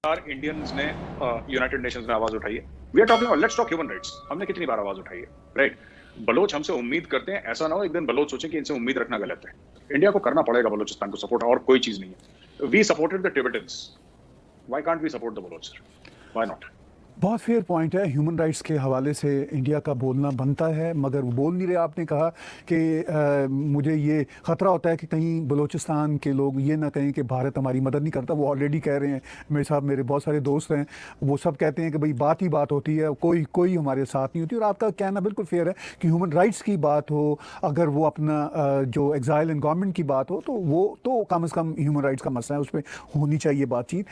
बार Indians ने United Nations में आवाज उठाई है। We are talking let's talk human rights. हमने कितनी बार आवाज उठाई है, राइट? बलोच हमसे उम्मीद करते हैं, ऐसा ना हो एक दिन बलोच सोचे कि इनसे उम्मीद रखना गलत है। इंडिया को करना पड़ेगा बलोचिस्तान को सपोर्ट, और कोई चीज नहीं है। We supported the Tibetans, why can't we support the Baloch? Why not? बहुत फेयर पॉइंट है। ह्यूमन राइट्स के हवाले से इंडिया का बोलना बनता है, मगर वो बोल नहीं रहे। आपने कहा कि मुझे ये ख़तरा होता है कि कहीं बलूचिस्तान के लोग ये ना कहें कि भारत हमारी मदद नहीं करता। वो ऑलरेडी कह रहे हैं। मेरे साथ मेरे बहुत सारे दोस्त हैं, वो सब कहते हैं कि भाई बात ही बात होती है, कोई कोई हमारे साथ नहीं होती। और आपका कहना बिल्कुल फेयर है कि ह्यूमन राइट्स की बात हो, अगर वो अपना जो एग्जाइल एंड गवर्नमेंट की बात हो, तो वो तो कम से कम ह्यूमन राइट्स का मसला है, उस पर होनी चाहिए बातचीत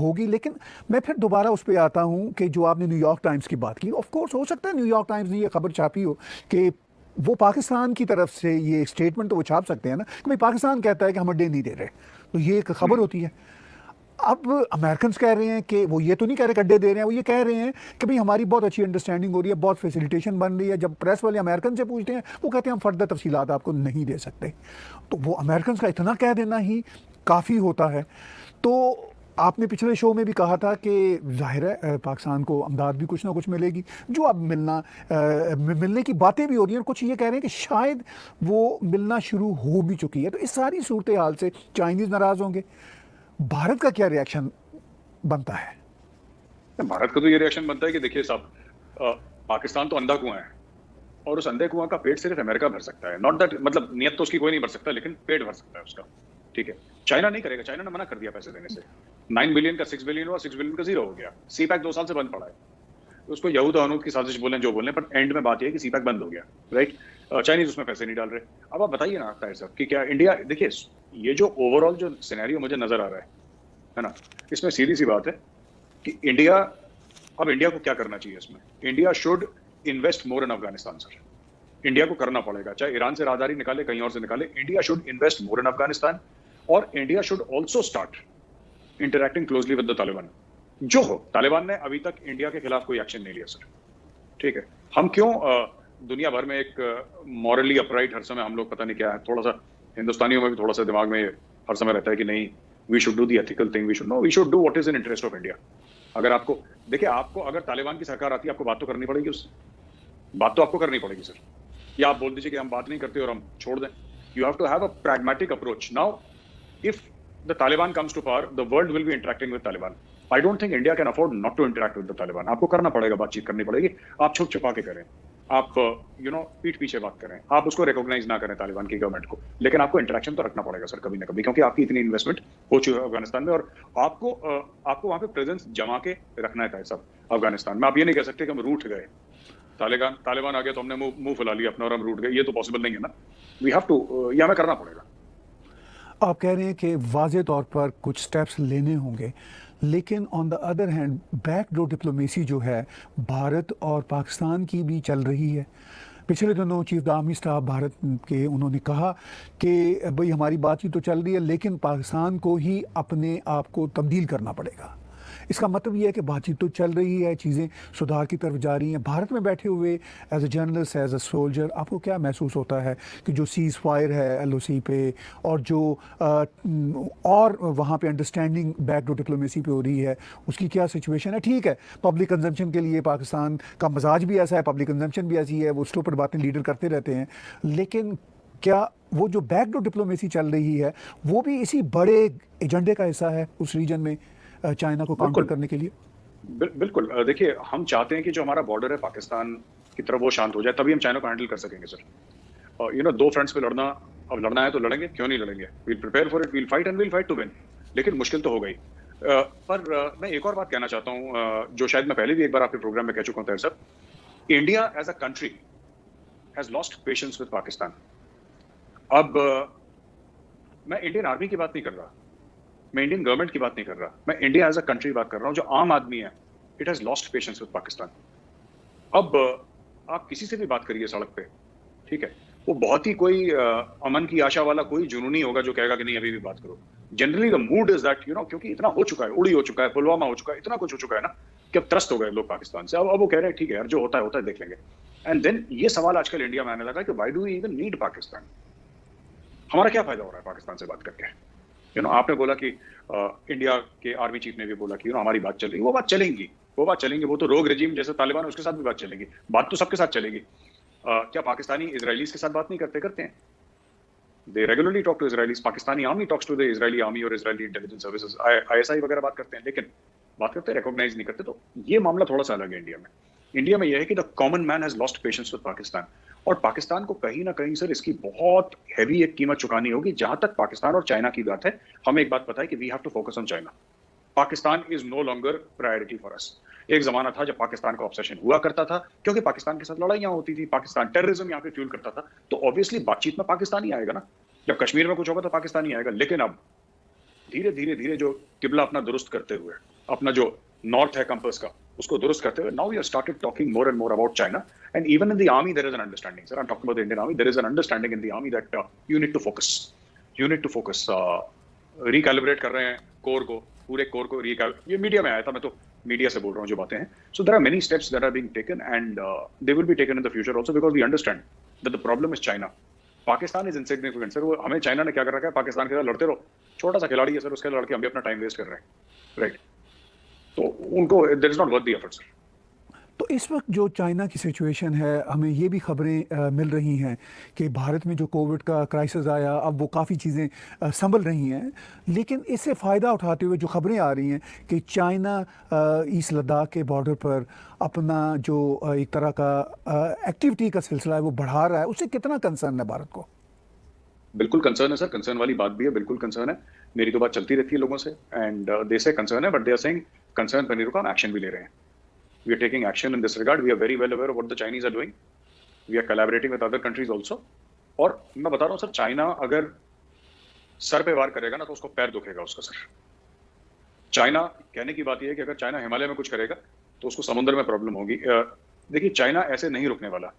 होगी। लेकिन मैं फिर दोबारा उस पर आता हूँ कि जो आपने न्यूयॉर्क टाइम्स की बात की, ऑफ कोर्स हो सकता है न्यूयॉर्क टाइम्स ने ये खबर छापी हो कि वो पाकिस्तान की तरफ से ये स्टेटमेंट, तो वो छाप सकते हैं ना कि भाई पाकिस्तान कहता है कि हम अड्डे नहीं दे रहे, तो ये एक खबर होती है। अब अमेरिकन कह रहे हैं कि वो ये तो नहीं कह रहे कि अड्डे दे रहे हैं, वो ये कह रहे हैं कि भाई हमारी बहुत अच्छी अंडरस्टैंडिंग हो रही है, बहुत फैसिलिटेशन बन रही है। जब प्रेस वाले अमेरिकन से पूछते हैं, वो कहते हैं हम फर्दर तफसीलात आपको नहीं दे सकते। तो वो अमेरिकन का इतना कह देना ही काफ़ी होता है। तो आपने पिछले शो में भी कहा था कि जाहिर है पाकिस्तान को अमदाद भी कुछ ना कुछ मिलेगी, जो अब मिलने की बातें भी हो रही हैं। कुछ ये कह रहे हैं कि शायद वो मिलना शुरू हो भी चुकी है। तो इस सारी सूरत हाल से चाइनीज़ नाराज़ होंगे, भारत का क्या रिएक्शन बनता है? भारत का तो ये रिएक्शन बनता है कि देखिए साहब, पाकिस्तान तो अंधा कुआं है, और उस अंधे कुआं का पेट सिर्फ अमेरिका भर सकता है। नॉट दैट, मतलब नियत तो उसकी कोई नहीं भर सकता, लेकिन पेट भर सकता है उसका, ठीक है? चाइना नहीं करेगा। चाइना ने मना कर दिया पैसे देने से। 9 बिलियन का 6 बिलियन हुआ, 6 बिलियन का 0 हो गया। सी पैक 2 साल से बंद पड़ा है। तो उसको यहूद अनूद की साजिश बोलें जो बोलें, पर एंड में बात यह है कि सी पैक बंद हो गया, राइट? चाइनीज उसमें पैसे नहीं डाल रहे। अब आप बताइए ना ताहिर साहब कि क्या इंडिया, देखिए ये जो ओवरऑल जो सिनेरियो मुझे नजर आ रहा है ना, इसमें सीधी सी बात है कि इंडिया, अब इंडिया को क्या करना चाहिए इसमें? India should invest more in Afghanistan sir. India को करना पड़ेगा, चाहे ईरान से राहदारी निकाले, कहीं और से निकाले। इंडिया शुड इन्वेस्ट मोर इन अफगानिस्तान, और India should also start interacting closely with the Taliban. जो हो, तालिबान ने अभी तक इंडिया के खिलाफ कोई एक्शन नहीं लिया सर, ठीक है? हम क्यों दुनिया भर में एक मॉरली अपराइट, हर समय हम लोग पता नहीं क्या है, थोड़ा सा हिंदुस्तानियों में भी थोड़ा सा दिमाग में हर समय रहता है कि नहीं, we should do the ethical thing, we should do what is in interest of India. अगर आपको, देखिए, आपको अगर तालिबान की सरकार आती है, आपको बात तो करनी पड़ेगी, उससे बात तो आपको करनी पड़ेगी सर। या आप बोल दीजिए कि हम बात नहीं करते और हम छोड़ दें। You have to have a pragmatic approach. Now, if the Taliban comes to power, the world will be interacting with Taliban. I don't think India can afford not to interact with the Taliban. आपको करना पड़ेगा, बातचीत करनी पड़ेगी। आप छुप छुपा के करें, आप पीठ पीछे बात करें, आप उसको रिकॉग्नाइज ना करें तालिबान की गवर्नमेंट को, लेकिन आपको इंटरेक्शन तो रखना पड़ेगा सर कभी ना कभी, क्योंकि आपकी इतनी इन्वेस्टमेंट हो चुकी है अफगानिस्तान में, और आपको वहां पे प्रेजेंस जमा के रखना है सब अफगानिस्तान में। आप ये नहीं कह सकते कि हम रूठ गए, तालिबान आ गया तो हमने मुंह फुला लिया अपना और हम रूठ गए। ये तो पॉसिबल नहीं है ना। वी हैव टू, ये हमें करना पड़ेगा। आप कह रहे हैं कि वाज़े तौर पर कुछ स्टेप्स लेने होंगे, लेकिन on the other hand backdoor diplomacy जो है भारत और पाकिस्तान की भी चल रही है। पिछले दिनों चीफ आर्मी स्टाफ भारत के, उन्होंने कहा कि भाई हमारी बातचीत तो चल रही है, लेकिन पाकिस्तान को ही अपने आप को तब्दील करना पड़ेगा। इसका मतलब ये है कि बातचीत तो चल रही है, चीज़ें सुधार की तरफ जा रही हैं। भारत में बैठे हुए as a journalist, as a soldier, आपको क्या महसूस होता है कि जो सीज़ फायर है LOC पे, और जो और वहाँ पे अंडरस्टैंडिंग बैकडोर डिप्लोमेसी पे हो रही है, उसकी क्या सिचुएशन है? ठीक है, पब्लिक कंजम्पशन के लिए पाकिस्तान का मजाज भी ऐसा है, पब्लिक कंजम्पशन भी ऐसी है, वो उसके ऊपर बातें लीडर करते रहते हैं, लेकिन क्या वो जो बैकडोर डिप्लोमेसी चल रही है वो भी इसी बड़े एजेंडे का हिस्सा है उस रीजन में, चाइना को काउंटर करने के लिए? बिल्कुल। देखिए, हम चाहते हैं कि जो हमारा बॉर्डर है पाकिस्तान की तरफ वो शांत हो जाए, तभी हम चाइना को हैंडल कर सकेंगे सर। दो फ्रंट्स पे लड़ना, अब लड़ना है तो लड़ेंगे, क्यों नहीं लड़ेंगे? We'll prepare for it, we'll fight and we'll fight to win. लेकिन मुश्किल तो हो गई। पर मैं एक और बात कहना चाहता हूँ, जो शायद मैं पहले भी एक बार आपके प्रोग्राम में कह चुका हूँ ताहिर साहब। India as a country has lost patience with Pakistan. अब मैं इंडियन आर्मी की बात नहीं कर रहा, मैं इंडियन गवर्नमेंट की बात नहीं कर रहा, मैं इंडिया एज अ कंट्री बात कर रहा हूं। जो आम आदमी है, it has lost patience with Pakistan. अब आप किसी से भी बात करिए सड़क पे, ठीक है, वो बहुत ही कोई अमन की आशा वाला कोई जुनूनी होगा जो कहेगा कि नहीं अभी भी बात करो। Generally the mood is that, क्योंकि इतना हो चुका है, उड़ी हो चुका है, पुलवामा हो चुका है, इतना कुछ हो चुका है ना, कि अब त्रस्त हो गए लोग पाकिस्तान से। अब वो कह रहे हैं ठीक है यार, जो होता है देख लेंगे। एंड देन ये सवाल आजकल इंडिया में आने लगा कि why do we even need Pakistan? हमारा क्या फायदा हो रहा है पाकिस्तान से बात करके? आपने बोला कि इंडिया के आर्मी चीफ ने भी बोला कि हमारी बात चल रही है, वो बात चलेंगी, वो तो रोग रेजिम जैसे तालिबान है उसके साथ भी बात चलेगी, बात तो सबके साथ चलेगी। क्या पाकिस्तानी इजरायलीज के साथ बात नहीं करते हैं? They regularly talk to Israelis. Pakistani army talks to the Israeli army or Israeli intelligence services. ISI वगैरह बात करते हैं, लेकिन बात करते हैं, रिकॉग्नाइज नहीं करते। तो ये मामला थोड़ा सा अलग है इंडिया में यह है कि the common man has lost patience with Pakistan, और पाकिस्तान को कहीं ना कहीं सर इसकी बहुत हैवी एक कीमत चुकानी होगी। जहां तक पाकिस्तान और चाइना की बात है, हमें एक बात पता है कि we have to focus on China. Pakistan is no longer priority for us. एक जमाना था जब पाकिस्तान का ऑब्सेशन हुआ करता था, क्योंकि पाकिस्तान के साथ लड़ाइयां होती थी, पाकिस्तान टेररिज्म यहाँ पे फ्यूल करता था, तो ऑब्वियसली बातचीत में पाकिस्तान ही आएगा ना। जब कश्मीर में कुछ होगा तो पाकिस्तान ही आएगा। लेकिन अब धीरे धीरे जो किबला अपना दुरुस्त करते हुए, अपना जो नॉर्थ है कंपास का, उसको दुरुस्त करते हुए, now we have started talking more and more about China, and even in the army there is an understanding. Sir, I am talking about the Indian army, there is an understanding in the army that you need to focus, recalibrate कर रहे हैं core को, पूरे core को ये media में आया था, मैं तो मीडिया से बोल रहा हूँ जो बातें हैं। So there are many steps that are being taken and they will be taken in the future also, because we understand that the problem is China. Pakistan is insignificant sir. वो हमें चाइना ने क्या कर रखा है, पाकिस्तान के साथ लड़ते रहो, छोटा सा खिलाड़ी है सर, उसके लड़के हम भी अपना टाइम वेस्ट कर रहे हैं, राइट? तो उनको there is not worth the effort sir. तो इस वक्त जो चाइना की सिचुएशन है, हमें ये भी खबरें मिल रही हैं कि भारत में जो कोविड का क्राइसिस आया, अब वो काफ़ी चीज़ें संभल रही हैं, लेकिन इससे फ़ायदा उठाते हुए जो खबरें आ रही हैं कि चाइना ईस्ट लद्दाख के बॉर्डर पर अपना जो एक तरह का एक्टिविटी का सिलसिला है वो बढ़ा रहा है, उससे कितना कंसर्न है भारत को? बिल्कुल कंसर्न है सर, कंसर्न वाली बात भी है, बिल्कुल कंसर्न है। मेरी तो बात चलती रहती है लोगों से, एंड दे से कंसर्न है, but they are saying concern पर नहीं रुका, हम एक्शन भी ले रहे हैं। We are taking action in this regard. We are very well aware of what the Chinese are doing. We are collaborating with other countries also. और मैं बता रहा हूँ सर, चाइना अगर सर पे वार करेगा ना तो उसको पैर दुखेगा उसका सर। चाइना, कहने की बात यह है कि अगर चाइना हिमालय में कुछ करेगा तो उसको समुद्र में प्रॉब्लम होगी। देखिए, चाइना ऐसे नहीं रुकने वाला,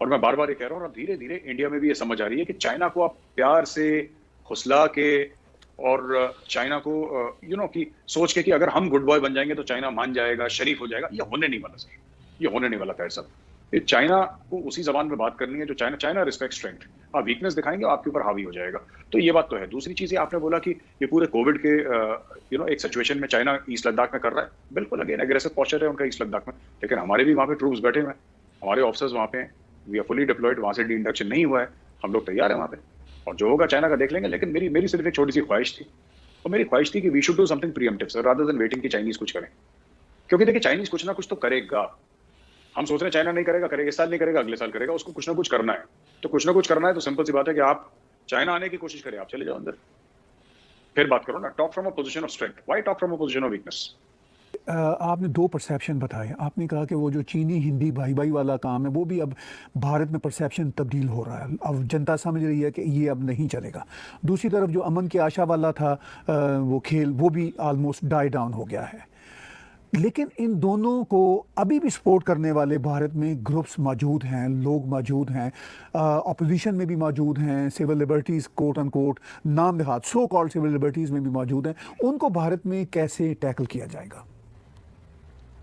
और मैं बार बार ये कह रहा हूँ, और धीरे धीरे इंडिया में भी ये समझ आ रही है कि चाइना को आप प्यार से हुसला के और चाइना को कि सोच के कि अगर हम गुड बॉय बन जाएंगे तो चाइना मान जाएगा, शरीफ हो जाएगा, ये होने नहीं वाला सर, ये होने नहीं वाला खैर सब। ये चाइना को उसी जबान में बात करनी है जो चाइना रिस्पेक्ट स्ट्रेंथ। आप वीकनेस दिखाएंगे आपके ऊपर हावी हो जाएगा। तो ये बात तो है। दूसरी चीज आपने बोला कि ये पूरे कोविड के एक सिचुएशन में चाइना ईस्ट लद्दाख में कर रहा है, बिल्कुल अगेन एग्रेसिव पोस्चर है उनका ईस्ट लद्दाख में, लेकिन हमारे भी वहाँ पे ट्रूप्स बैठे हुए हैं, हमारे ऑफिसर्स वहाँ पे हैं, वी आर फुली डिप्लॉयड, वहाँ से डी इंडक्शन नहीं हुआ है, हम लोग तैयार है वहाँ पे, और जो होगा चाइना का देख लेंगे। लेकिन मेरी सिर्फ एक छोटी सी ख्वाहिश थी, और मेरी ख्वाहिश थी कि we should do something preemptive sir, rather than waiting कि चाइनीज कुछ करें। क्योंकि देखिए, चाइनीज कुछ ना कुछ तो करेगा। हम सोच रहे हैं चाइना नहीं करेगा, इस साल नहीं करेगा, अगले साल करेगा, उसको कुछ ना कुछ करना है। तो कुछ ना कुछ करना है तो सिंपल सी बात है कि आप चाइना आने की कोशिश करें, आप चले जाओ अंदर, फिर बात करो ना। Talk from a position of strength, why talk from a position of weakness? आपने दो परसेप्शन बताए। आपने कहा कि वो जो चीनी हिंदी भाई भाई वाला काम है वो भी अब भारत में परसेप्शन तब्दील हो रहा है, अब जनता समझ रही है कि ये अब नहीं चलेगा। दूसरी तरफ जो अमन की आशा वाला था वो खेल, वो भी ऑलमोस्ट डाई डाउन हो गया है। लेकिन इन दोनों को अभी भी सपोर्ट करने वाले भारत में ग्रुप्स मौजूद हैं, लोग मौजूद हैं, अपोजिशन में भी मौजूद हैं, सिविल लिबर्टीज़ कोट अन कोट नाम देहात सो कॉल्ड सिविल लिबर्टीज़ में भी मौजूद हैं। उनको भारत में कैसे टैकल किया जाएगा?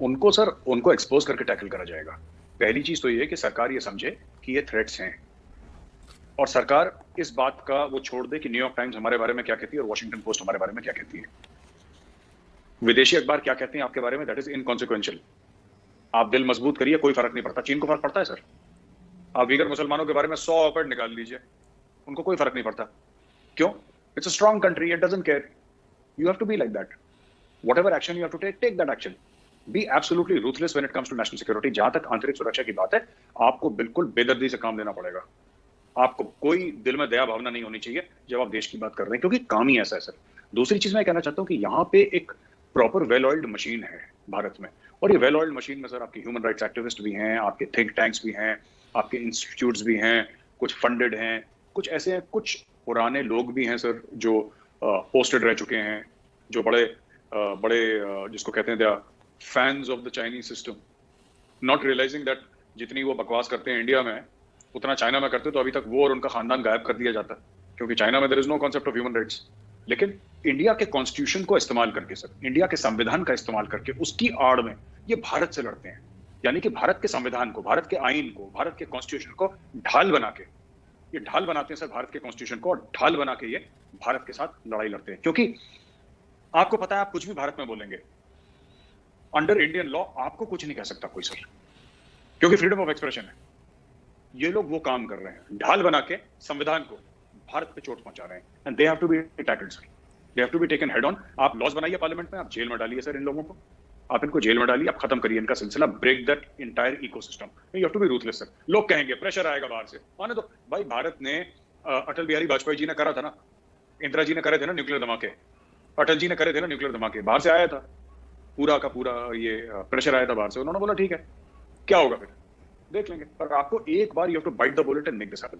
उनको एक्सपोज करके टैकल करा जाएगा। पहली चीज तो ये है कि सरकार ये समझे कि ये थ्रेट्स हैं, और सरकार इस बात का वो छोड़ दे कि न्यूयॉर्क टाइम्स हमारे बारे में क्या कहती है और वॉशिंगटन पोस्ट हमारे बारे में क्या कहती है, विदेशी अखबार क्या कहते हैं आपके बारे में, दैट इज इनकॉन्सिक्वेंशियल। आप दिल मजबूत करिए, कोई फर्क नहीं पड़ता। चीन को फर्क पड़ता है सर? आप वीगर मुसलमानों के बारे में 100 ऑपेड निकाल लीजिए, उनको कोई फर्क नहीं पड़ता। क्यों? It's a strong country, it doesn't care. You have to be like that. Whatever action you have to take that action. Be absolutely ruthless when it comes to national security. जहां तक आंतरिक सुरक्षा की बात है, आपको बिल्कुल बेदर्दी से काम लेना पड़ेगा। आपको कोई दिल में दया भावना नहीं होनी चाहिए जब आप देश की बात कर रहे हैं, क्योंकि काम ही ऐसा है सर। दूसरी चीज मैं कहना चाहता हूं कि यहाँ पे एक प्रॉपर वेल ऑयल्ड मशीन है भारत में, और ये वेल ऑयल्ड मशीन में सर आपके ह्यूमन राइट्स एक्टिविस्ट भी हैं, आपके थिंक टैंक्स भी हैं, आपके इंस्टीट्यूट्स भी हैं, कुछ फंडेड हैं, कुछ ऐसे हैं, कुछ पुराने लोग भी हैं सर जो पोस्टेड रह चुके हैं, जो बड़े जिसको कहते हैं fans of the Chinese system, not realising that जितनी वो बकवास करते हैं इंडिया में उतना चाइना में करते तो अभी तक वो और उनका खानदान गायब कर दिया जाता, क्योंकि चाइना में there is no concept of human rights. लेकिन इंडिया के कॉन्स्टिट्यूशन को इस्तेमाल करके सर, इंडिया के संविधान का इस्तेमाल करके उसकी आड़ में ये भारत से लड़ते हैं। यानी कि भारत के संविधान को, भारत के आईन को, भारत के कॉन्स्टिट्यूशन को ढाल बना के, ये ढाल बनाते हैं सर भारत के कॉन्स्टिट्यूशन को, और ढाल बना के ये भारत के साथ लड़ाई लड़ते हैं। क्योंकि आपको पता है आप कुछ भी भारत में बोलेंगे, अंडर इंडियन लॉ आपको कुछ नहीं कह सकता कोई सर, क्योंकि फ्रीडम ऑफ एक्सप्रेशन है। ये लोग वो काम कर रहे हैं, ढाल बना के संविधान को भारत पे चोट पहुंचा रहे हैं, and they have to be tackled sir, they have to be taken head on. आप लॉज बनाइए पार्लियामेंट में, आप जेल में डालिए सर इन लोगों को, आप इनको जेल में डालिए, आप खत्म करिए इनका सिलसिला, break that entire ecosystem. You have to be ruthless sir. लोग कहेंगे प्रेशर आएगा बाहर से, माने तो भाई भारत ने अटल बिहारी वाजपेयी जी ने करा था ना, इंदिरा जी ने करे थे ना न्यूक्लियर धमाके, अटल जी ने करे थे ना न्यूक्लियर धमाके, बाहर से आया था पूरा का पूरा, ये प्रेशर आया था बाहर से, उन्होंने बोला ठीक है क्या होगा फिर देख लेंगे, पर आपको एक बार you have to bite the bullet and make this happen.